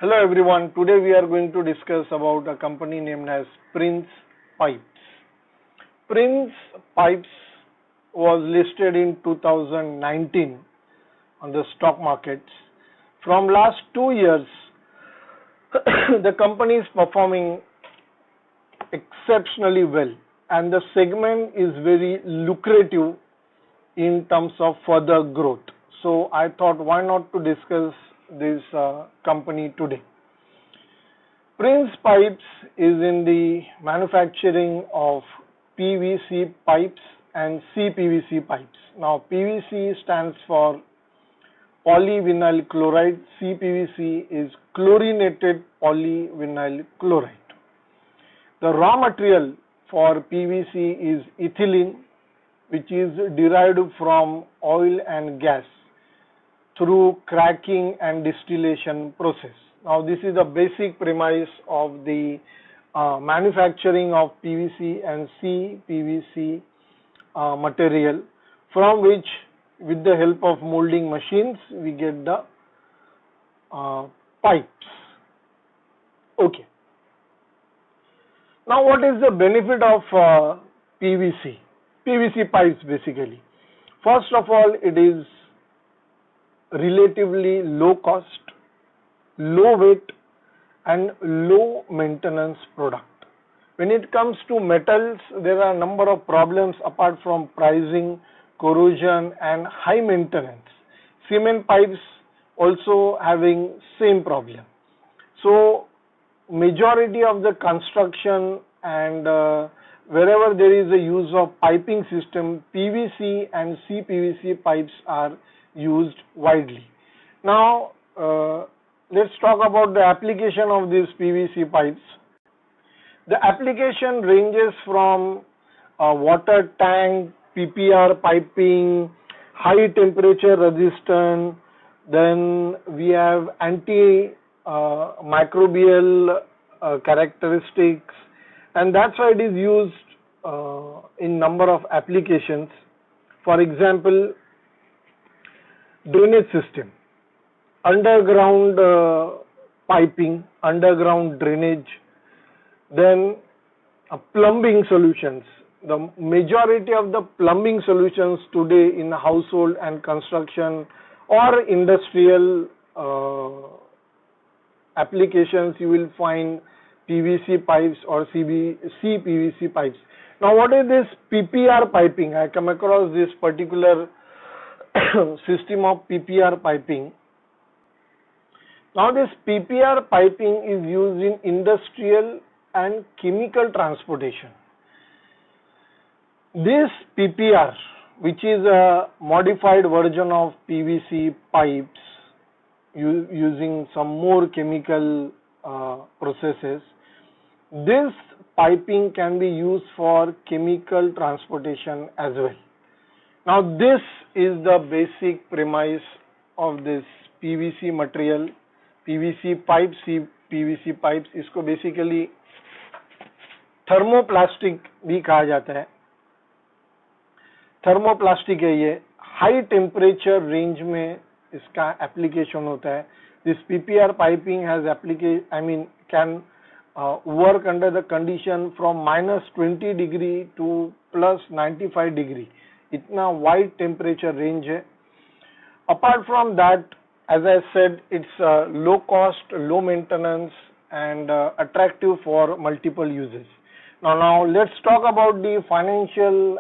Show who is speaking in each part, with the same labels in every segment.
Speaker 1: Hello everyone. Today we are going to discuss about a company named as Prince Pipes. Prince Pipes was listed in 2019 on the stock markets. From last 2 years, the company is performing exceptionally well and the segment is very lucrative in terms of further growth. So I thought why not to discuss this company today. Prince Pipes is in the manufacturing of PVC pipes and CPVC pipes. Now PVC stands for polyvinyl chloride, CPVC is chlorinated polyvinyl chloride. The raw material for PVC is ethylene, which is derived from oil and gas through cracking and distillation process. Now this is the basic premise of the manufacturing of PVC and CPVC material, from which with the help of molding machines we get the pipes. Okay. Now what is the benefit of PVC? PVC pipes basically. First of all, it is relatively low cost, low weight and low maintenance product. When it comes to metals, there are a number of problems apart from pricing, corrosion and high maintenance. Cement pipes also having same problem. So majority of the construction and wherever there is a use of piping system, PVC and CPVC pipes are used widely. Now let's talk about the application of these PVC pipes. The application ranges from water tank, PPR piping, high temperature resistant, then we have antimicrobial characteristics, and that's why it is used in number of applications. For example, drainage system, underground piping, underground drainage, then plumbing solutions. The majority of the plumbing solutions today in household and construction or industrial applications, you will find PVC pipes or CPVC pipes. Now what is this PPR piping? I come across this particular system of PPR piping. Now this PPR piping is used in industrial and chemical transportation. This PPR, which is a modified version of PVC pipes using some more chemical processes, this piping can be used for chemical transportation as well. Now this is the basic premise of this PVC material, PVC pipes, PVC pipes. इसको basically thermoplastic भी कहा जाता है. Thermoplastic है ये, high temperature range में इसका application होता है. This PPR piping has can work under the condition from -20 degree to +95 degree. इतना wide temperature range है. Apart from that, as I said, it's low cost, low maintenance and attractive for multiple uses. Now let's talk about the financial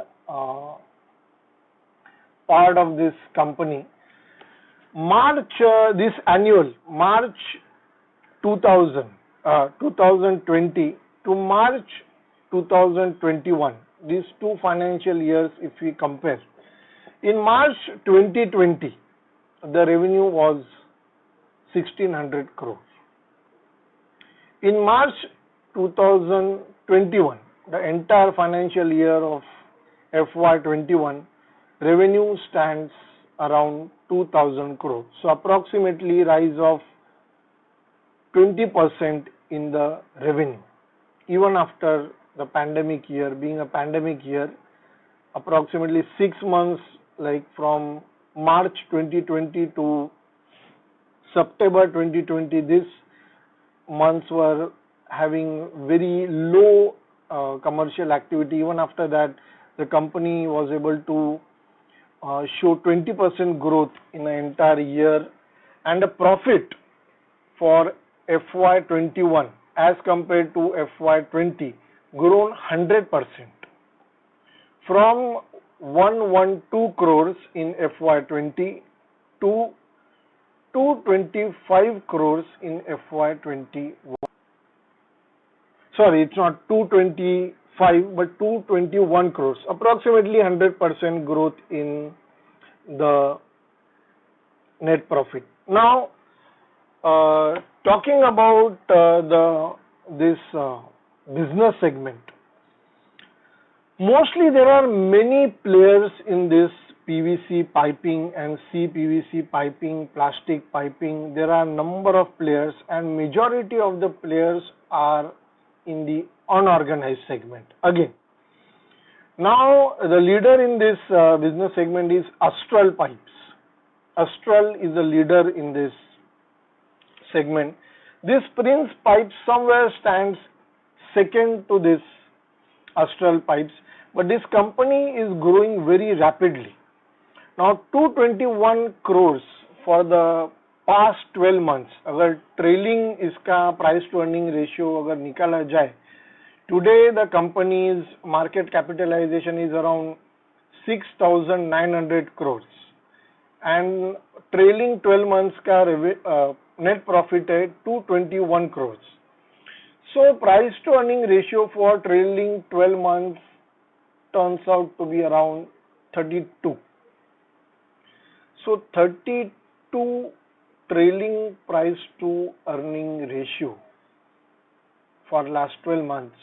Speaker 1: part of this company. March 2020 to March 2021, these two financial years if we compare. In March 2020, the revenue was 1600 crores. In March 2021, the entire financial year of FY21, revenue stands around 2000 crores. So approximately rise of 20% in the revenue. Even after the pandemic year, being a pandemic year, approximately 6 months, like from March 2020 to September 2020, this months were having very low commercial activity. Even after that, the company was able to show 20% growth in the entire year, and a profit for FY21 as compared to FY20 grown 100% from 112 crores in FY20 to 225 crores in FY21. Sorry, it's not 225 but 221 crores, approximately 100% growth in the net profit. Now, talking about this business segment, mostly there are many players in this PVC piping and CPVC piping, plastic piping. There are a number of players, and majority of the players are in the unorganized segment. Again, now the leader in this business segment is Astral Pipes. Astral is the leader in this segment. This Prince Pipes somewhere stands second to this Astral Pipes, but this company is growing very rapidly. Now 221 crores for the past 12 months, अगर trailing इसका price to earning ratio अगर निकाला जाए, today the company's market capitalization is around 6,900 crores and trailing 12 months का net profit है 221 crores. So price to earning ratio for trailing 12 months turns out to be around 32. So 32 trailing price to earning ratio for last 12 months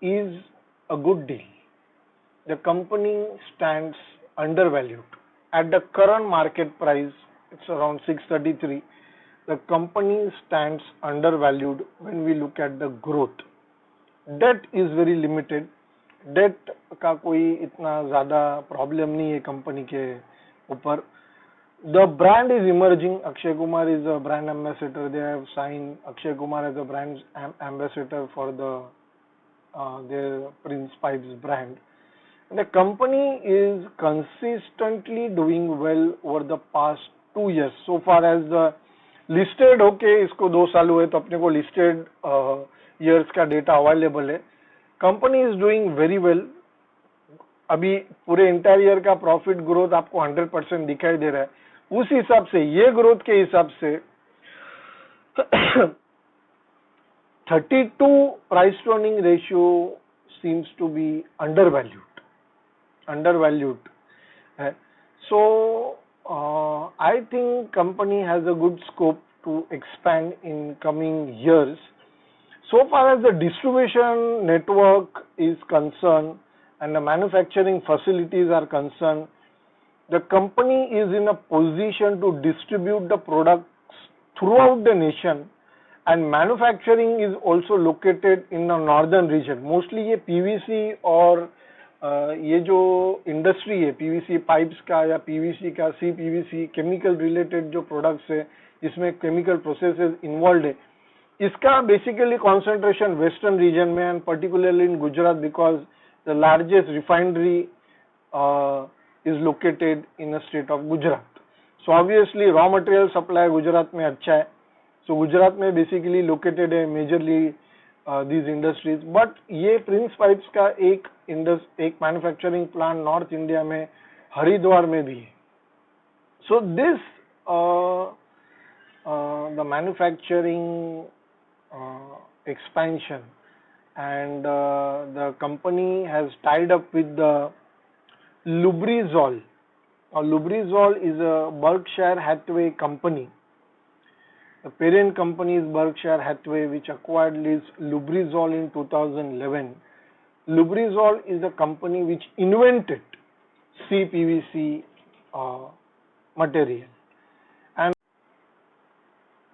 Speaker 1: is a good deal. The company stands undervalued. At the current market price, it's around 633. The company stands undervalued when we look at the growth. Debt is very limited. Debt का कोई इतना ज़्यादा problem नहीं है company के ऊपर. The brand is emerging. Akshay Kumar is a brand ambassador. They have signed Akshay Kumar as a brand ambassador for the their Prince Pipes brand. The company is consistently doing well over the past 2 years. So far as the listed होके इसको 2 साल हुए तो अपने को listed years का data available है. Company is doing very well. अभी पूरे entire year का profit growth आपको 100% दिखाई दे रहा है. उस हिसाब से ये growth के हिसाब से 32 price to earning ratio seems to be undervalued. So I think company has a good scope to expand in coming years. So far as the distribution network is concerned and the manufacturing facilities are concerned, the company is in a position to distribute the products throughout the nation, and manufacturing is also located in the northern region. Mostly ये PVC और ये जो industry है PVC pipes का या PVC का CPVC chemical related जो products है जिसमें केमिकल प्रोसेसेस इन्वॉल्व है, इसका बेसिकली कॉन्सेंट्रेशन वेस्टर्न रीजन में and particularly in Gujarat because the largest refinery is located in the state of Gujarat. So obviously raw material supply Gujarat में अच्छा है. सो गुजरात में बेसिकली लोकेटेड है मेजरली these industries, but ये Prince pipes का एक मैन्युफैक्चरिंग प्लांट नॉर्थ इंडिया में हरिद्वार में भी है. So this the manufacturing expansion and the company has tied up with the Lubrizol. Lubrizol is a Berkshire Hathaway company. The parent company is Berkshire Hathaway, which acquired Lubrizol in 2011. Lubrizol is the company which invented CPVC material. And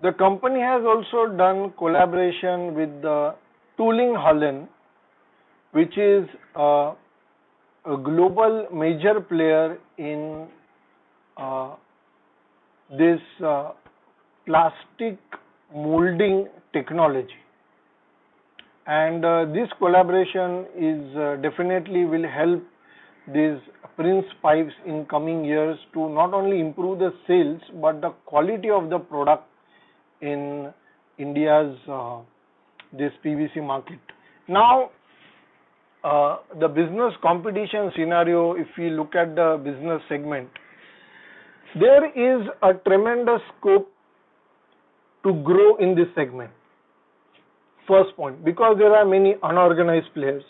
Speaker 1: the company has also done collaboration with the Tooling Holland, which is a global major player in this plastic molding technology. And this collaboration is definitely will help these Prince pipes in coming years to not only improve the sales but the quality of the product in India's this PVC market. Now, the business competition scenario, if we look at the business segment, there is a tremendous scope to grow in this segment. First point, because there are many unorganized players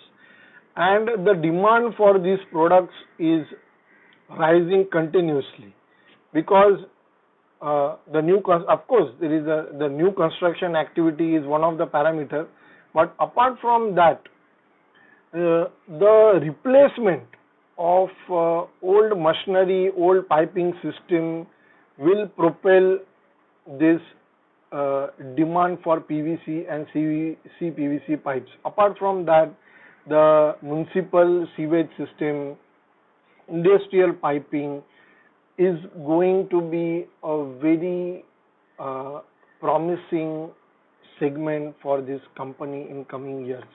Speaker 1: and the demand for these products is rising continuously, because the new, of course, there is the new construction activity is one of the parameter, but apart from that, the replacement of old machinery, old piping system will propel this demand for PVC and CPVC pipes. Apart from that, the municipal sewage system, industrial piping is going to be a very promising segment for this company in coming years.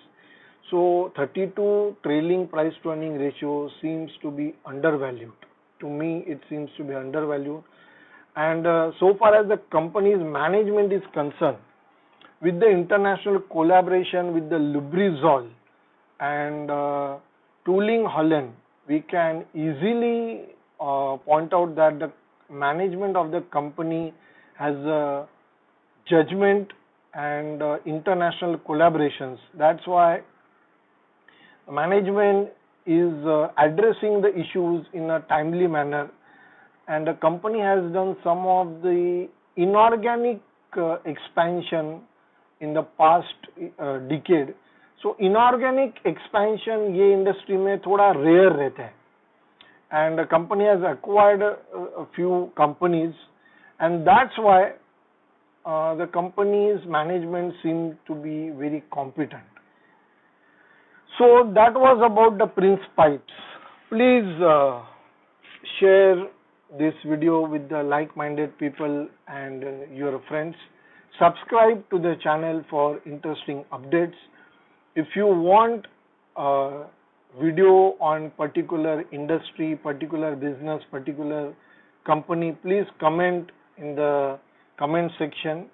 Speaker 1: So 32 trailing price to earning ratio seems to be undervalued. To me, it seems to be undervalued. And so far as the company's management is concerned, with the international collaboration with the Lubrizol and Tooling Holland, we can easily point out that the management of the company has a judgment and international collaborations. That's why management is addressing the issues in a timely manner, and the company has done some of the inorganic expansion in the past decade. So inorganic expansion ये industry में थोड़ा rare रहता है, and the company has acquired a few companies, and that's why the company's management seemed to be very competent. So that was about the Prince Pipes. Please share this video with the like-minded people and your friends. Subscribe to the channel for interesting updates. If you want a video on particular industry, particular business, particular company, please comment in the comment section.